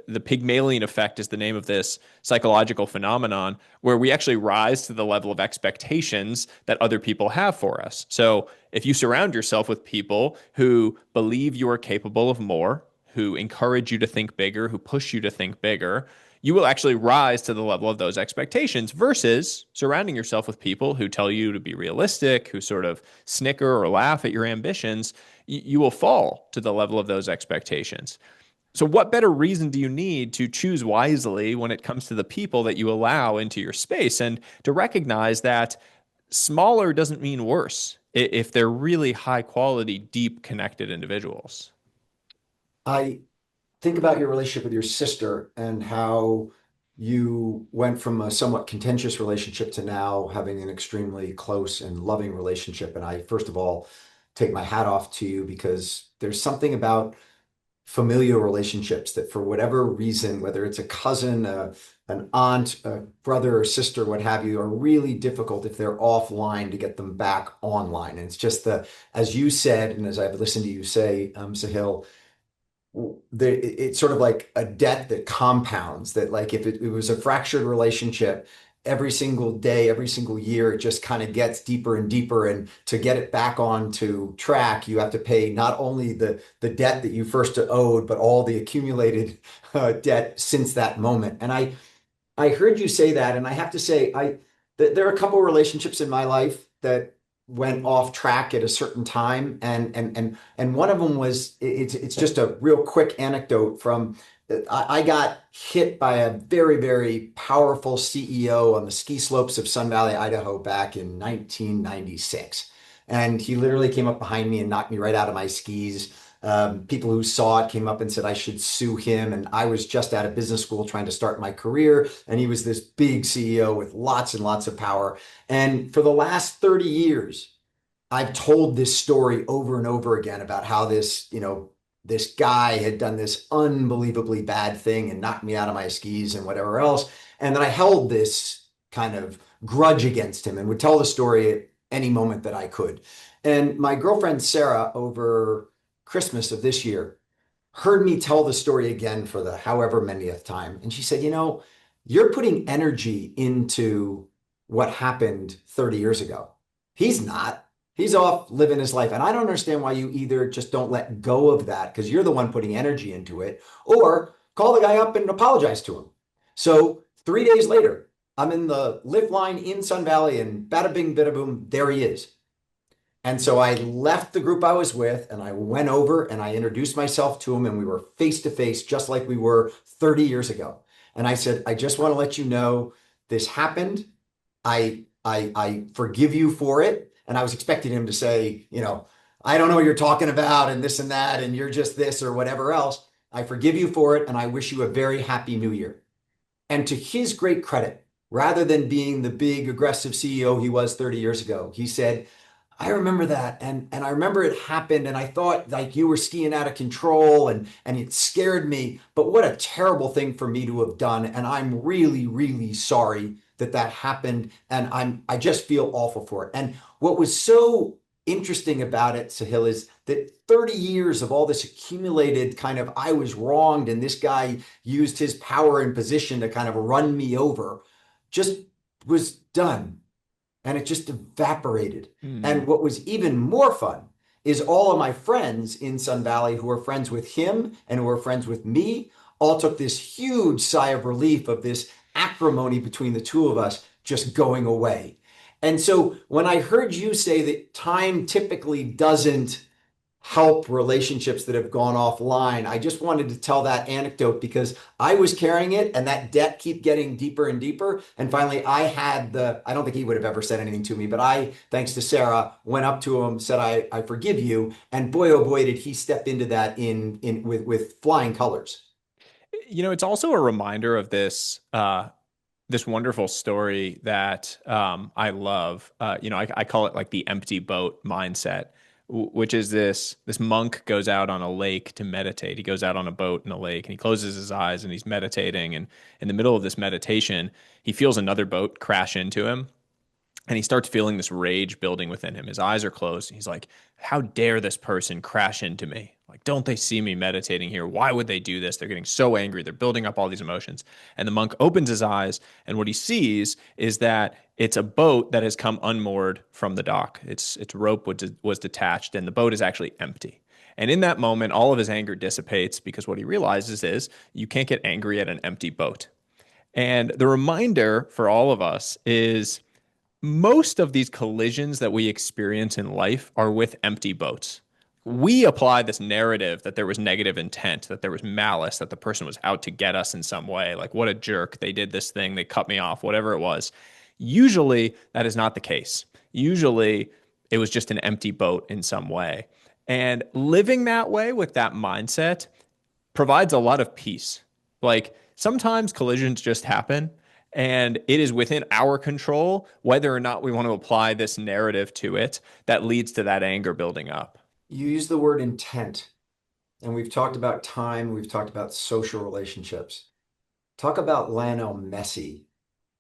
The Pygmalion effect is the name of this psychological phenomenon where we actually rise to the level of expectations that other people have for us. So if you surround yourself with people who believe you are capable of more, who encourage you to think bigger, who push you to think bigger, you will actually rise to the level of those expectations versus surrounding yourself with people who tell you to be realistic, who sort of snicker or laugh at your ambitions. You will fall to the level of those expectations. So, what better reason do you need to choose wisely when it comes to the people that you allow into your space and to recognize that smaller doesn't mean worse if they're really high quality, deep connected individuals? I think about your relationship with your sister and how you went from a somewhat contentious relationship to now having an extremely close and loving relationship. And I, first of all, take my hat off to you because there's something about familial relationships that, for whatever reason, whether it's a cousin, an aunt, a brother or sister, what have you, are really difficult if they're offline to get them back online. And it's just as you said, and as I've listened to you say, Sahil, it's sort of like a debt that compounds, that like if it was a fractured relationship, every single day, every single year, it just kind of gets deeper and deeper. And to get it back onto track, you have to pay not only the debt that you first owed, but all the accumulated debt since that moment. And I heard you say that, and I have to say, there are a couple of relationships in my life that went off track at a certain time, and one of them was, it's just a real quick anecdote from, I got hit by a very, very powerful CEO on the ski slopes of Sun Valley, Idaho back in 1996. And he literally came up behind me and knocked me right out of my skis. People who saw it came up and said I should sue him. And I was just out of business school trying to start my career. And he was this big CEO with lots and lots of power. And for the last 30 years, I've told this story over and over again about how this guy had done this unbelievably bad thing and knocked me out of my skis and whatever else. And then I held this kind of grudge against him and would tell the story at any moment that I could. And my girlfriend, Sarah, over Christmas of this year, heard me tell the story again for the however manyth time. And she said, you're putting energy into what happened 30 years ago. He's not. He's off living his life. And I don't understand why you either just don't let go of that because you're the one putting energy into it, or call the guy up and apologize to him. So 3 days later, I'm in the lift line in Sun Valley and bada bing, bada boom, there he is. And so I left the group I was with and I went over and I introduced myself to him and we were face to face just like we were 30 years ago. And I said, I just want to let you know this happened. I forgive you for it. And I was expecting him to say, I don't know what you're talking about and this and that, and you're just this or whatever else. I forgive you for it and I wish you a very happy new year. And to his great credit, rather than being the big aggressive CEO he was 30 years ago, he said, I remember that, and I remember it happened, and I thought like you were skiing out of control, and it scared me. But what a terrible thing for me to have done, and I'm really, really sorry that that happened, and I just feel awful for it. And what was so interesting about it, Sahil, is that 30 years of all this accumulated kind of I was wronged, and this guy used his power and position to kind of run me over, just was done and it just evaporated. Mm. And what was even more fun is all of my friends in Sun Valley who were friends with him and who were friends with me all took this huge sigh of relief of this acrimony between the two of us just going away. And so when I heard you say that time typically doesn't help relationships that have gone offline, I just wanted to tell that anecdote because I was carrying it and that debt keep getting deeper and deeper. And finally I don't think he would have ever said anything to me, but I, thanks to Sarah, went up to him, said, I forgive you. And boy, oh boy, did he step into that in with flying colors. It's also a reminder of this wonderful story that I love. I call it like the empty boat mindset, which is this monk goes out on a lake to meditate. He goes out on a boat in a lake and he closes his eyes and he's meditating. And in the middle of this meditation, he feels another boat crash into him. And he starts feeling this rage building within him. His eyes are closed. He's like, how dare this person crash into me? Like, don't they see me meditating here? Why would they do this? They're getting so angry. They're building up all these emotions. And the monk opens his eyes, and what he sees is that it's a boat that has come unmoored from the dock. Its rope was detached, and the boat is actually empty. And in that moment, all of his anger dissipates because what he realizes is you can't get angry at an empty boat. And the reminder for all of us is most of these collisions that we experience in life are with empty boats. We apply this narrative that there was negative intent, that there was malice, that the person was out to get us in some way. Like, what a jerk. They did this thing, they cut me off, whatever it was. Usually, that is not the case. Usually, it was just an empty boat in some way. And living that way with that mindset provides a lot of peace. Like sometimes collisions just happen, and it is within our control whether or not we want to apply this narrative to it that leads to that anger building up. You use the word intent, and we've talked about time, we've talked about social relationships. Talk about Lionel Messi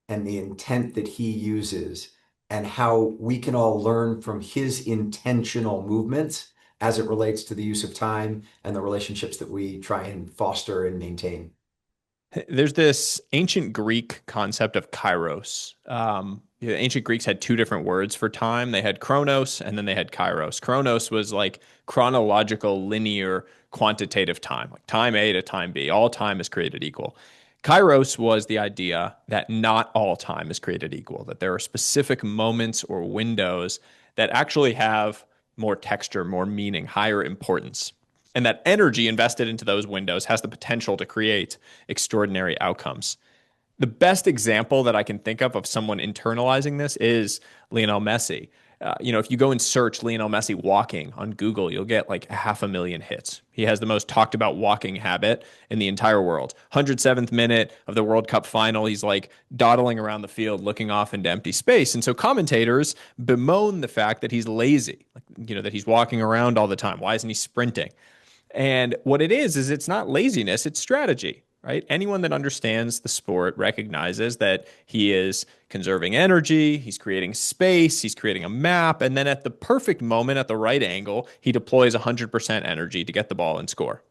and the intent that he uses and how we can all learn from his intentional movements as it relates to the use of time and the relationships that we try and foster and maintain. There's this ancient Greek concept of kairos. The ancient Greeks had two different words for time. They had chronos and then they had kairos. Chronos was like chronological, linear, quantitative time, like time A to time B. All time is created equal. Kairos was the idea that not all time is created equal, that there are specific moments or windows that actually have more texture, more meaning, higher importance. And that energy invested into those windows has the potential to create extraordinary outcomes. The best example that I can think of someone internalizing this is Lionel Messi. If you go and search Lionel Messi walking on Google, you'll get like 500,000 hits. He has the most talked about walking habit in the entire world. 107th minute of the World Cup final, he's like dawdling around the field, looking off into empty space. And so commentators bemoan the fact that he's lazy, that he's walking around all the time. Why isn't he sprinting? And what it is it's not laziness, it's strategy, right? Anyone that understands the sport recognizes that he is conserving energy, he's creating space, he's creating a map, and then at the perfect moment, at the right angle, he deploys 100% energy to get the ball and score.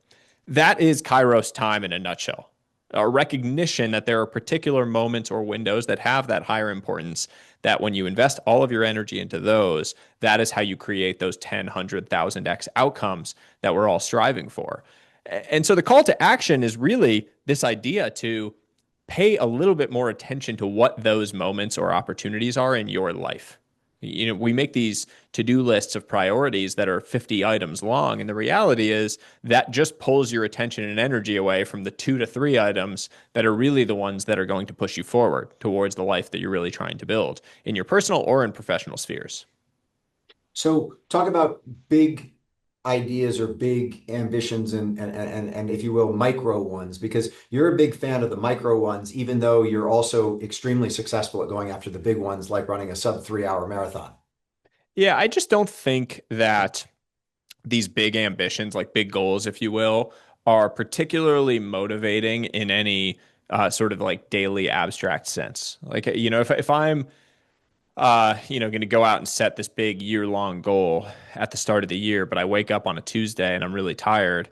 That is Kairos time in a nutshell. a recognition that there are particular moments or windows that have that higher importance, that when you invest all of your energy into those, that is how you create those 10, 100,000x outcomes that we're all striving for. And so the call to action is really this idea to pay a little bit more attention to what those moments or opportunities are in your life. We make these to-do lists of priorities that are 50 items long, and the reality is that just pulls your attention and energy away from the 2 to 3 items that are really the ones that are going to push you forward towards the life that you're really trying to build in your personal or in professional spheres. So talk about big ideas or big ambitions and if you will, micro ones, because you're a big fan of the micro ones, even though you're also extremely successful at going after the big ones, like running a sub 3 hour marathon. Yeah, I just don't think that these big ambitions, like big goals, if you will, are particularly motivating in any sort of like daily abstract sense. Like, if I'm, going to go out and set this big year-long goal at the start of the year, but I wake up on a Tuesday and I'm really tired,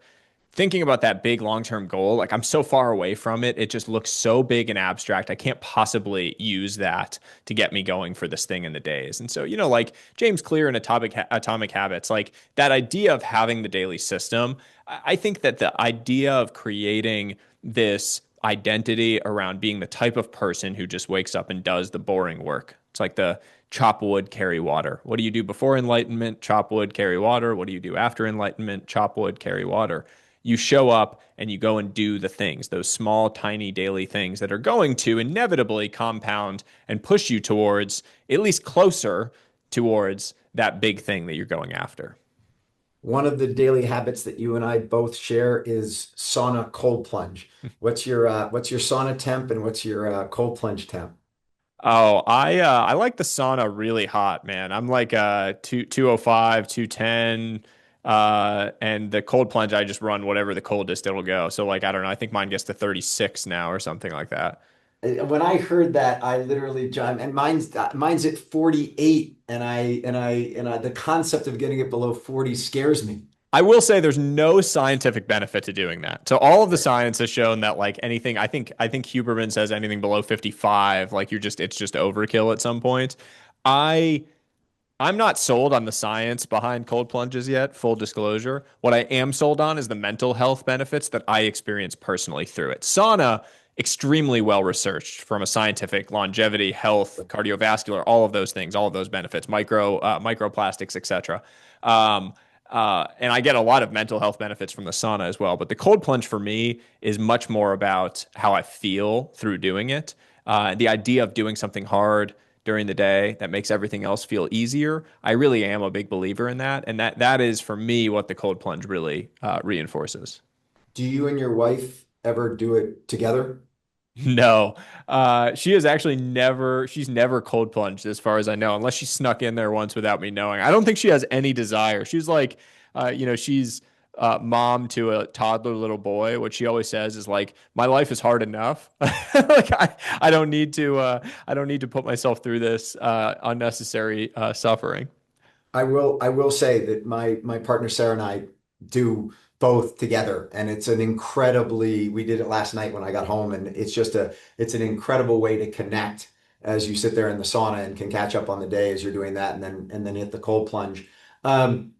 thinking about that big long-term goal, like I'm so far away from it, it just looks so big and abstract. I can't possibly use that to get me going for this thing in the days. And so, like James Clear in Atomic Habits, like that idea of having the daily system, I think that the idea of creating this identity around being the type of person who just wakes up and does the boring work. It's like the chop wood, carry water. What do you do before enlightenment? Chop wood, carry water. What do you do after enlightenment? Chop wood, carry water. You show up and you go and do the things, those small, tiny daily things that are going to inevitably compound and push you towards, at least closer towards that big thing that you're going after. One of the daily habits that you and I both share is sauna cold plunge. What's your sauna temp and what's your cold plunge temp? Oh, I like the sauna really hot, man. I'm like 205, 210. And the cold plunge, I just run whatever the coldest it'll go. So like I don't know, I think mine gets to 36 now or something like that. When I heard that, I literally jumped, and mine's at 48, and the concept of getting it below 40 scares me. I will say there's no scientific benefit to doing that. So all of the science has shown that like anything, I think Huberman says anything below 55, like it's just overkill at some point. I I'm not sold on the science behind cold plunges yet, full disclosure. What I am sold on is the mental health benefits that I experience personally through it. Sauna, extremely well researched from a scientific longevity, health, cardiovascular, all of those things, all of those benefits, microplastics, etc. And I get a lot of mental health benefits from the sauna as well. But the cold plunge for me is much more about how I feel through doing it. The idea of doing something hard during the day that makes everything else feel easier. I really am a big believer in that, and that is for me what the cold plunge really reinforces. Do you and your wife ever do it together? No, she has actually she's never cold plunged as far as I know, unless she snuck in there once without me knowing. I don't think she has any desire. She's like, she's mom to a toddler little boy. What she always says is like, my life is hard enough. Like I don't need to put myself through this unnecessary suffering. I will say that my partner Sarah and I do both together, and it's an incredibly, we did it last night when I got home, and it's an incredible way to connect as you sit there in the sauna and can catch up on the day as you're doing that, and then hit the cold plunge. Um,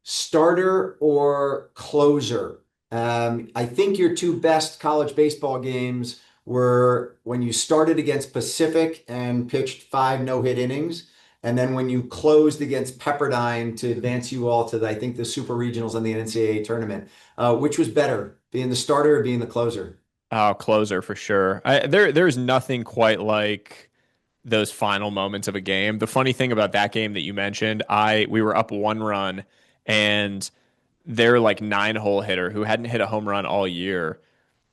Starter or closer? I think your two best college baseball games were when you started against Pacific and pitched five no-hit innings, and then when you closed against Pepperdine to advance you all to, I think, the Super Regionals and the NCAA tournament. Which was better, being the starter or being the closer? Oh, closer for sure. There's nothing quite like those final moments of a game. The funny thing about that game that you mentioned, we were up 1 run, and their like 9 hole hitter who hadn't hit a home run all year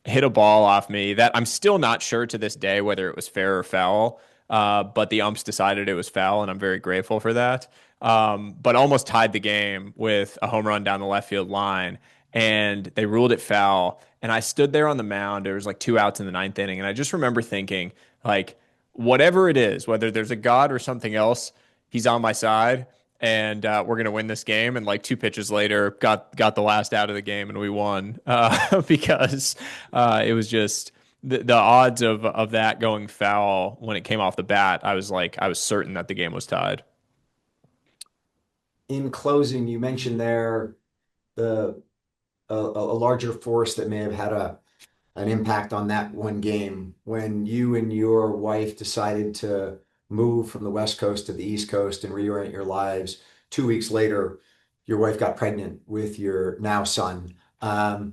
hit a ball off me that I'm still not sure to this day whether it was fair or foul. But the umps decided it was foul, and I'm very grateful for that. But almost tied the game with a home run down the left field line, and they ruled it foul. And I stood there on the mound. There was like 2 outs in the ninth inning, and I just remember thinking, like, whatever it is, whether there's a God or something else, he's on my side. and we're gonna win this game. And like two pitches later, got the last out of the game, and we won because it was just the odds of that going foul when it came off the bat. I was certain that the game was tied. In closing, you mentioned there the a larger force that may have had an impact on that one game when you and your wife decided to move from the West Coast to the East Coast and reorient your lives. 2 weeks later, your wife got pregnant with your now son. Have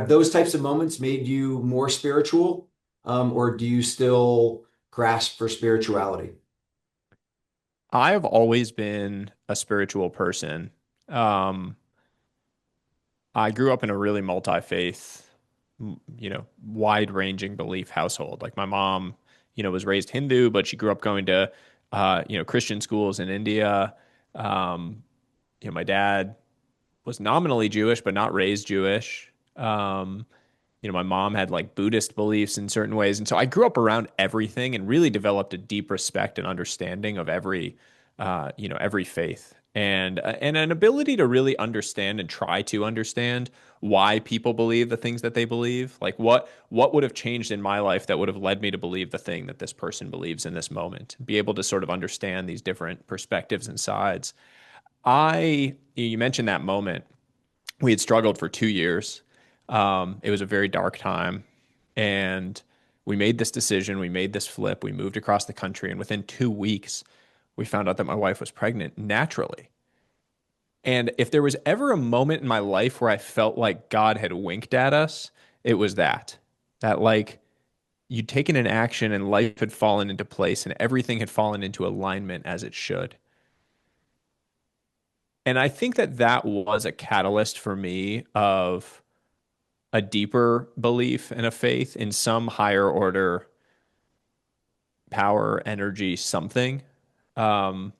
those types of moments made you more spiritual, or do you still grasp for spirituality? I have always been a spiritual person. Um, I grew up in a really multi-faith, wide-ranging belief household. Like my mom, was raised Hindu, but she grew up going to, Christian schools in India. Um, my dad was nominally Jewish, but not raised Jewish. My mom had like Buddhist beliefs in certain ways. And so I grew up around everything and really developed a deep respect and understanding of every faith and an ability to really understand and try to understand why people believe the things that they believe. Like what would have changed in my life that would have led me to believe the thing that this person believes in this moment, be able to sort of understand these different perspectives and sides. You mentioned that moment. We had struggled for 2 years. It was a very dark time. And we made this decision. We made this flip. We moved across the country. And within 2 weeks, we found out that my wife was pregnant naturally. And if there was ever a moment in my life where I felt like God had winked at us, it was that. That like you'd taken an action and life had fallen into place and everything had fallen into alignment as it should. And I think that that was a catalyst for me of a deeper belief and a faith in some higher order power, energy, something um,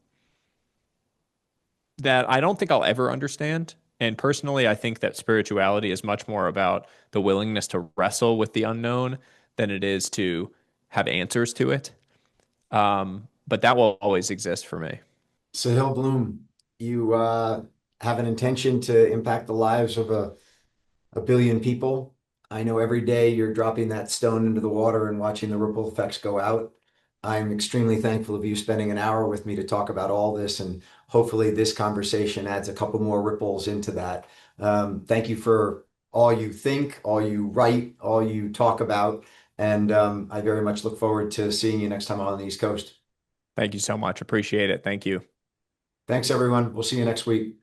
that I don't think I'll ever understand. And personally, I think that spirituality is much more about the willingness to wrestle with the unknown than it is to have answers to it. But that will always exist for me. Sahil Bloom, you have an intention to impact the lives of a billion people. I know every day you're dropping that stone into the water and watching the ripple effects go out. I'm extremely thankful of you spending an hour with me to talk about all this, and hopefully this conversation adds a couple more ripples into that. Thank you for all you think, all you write, all you talk about, and I very much look forward to seeing you next time on the East Coast. Thank you so much. Appreciate it. Thank you. Thanks, everyone. We'll see you next week.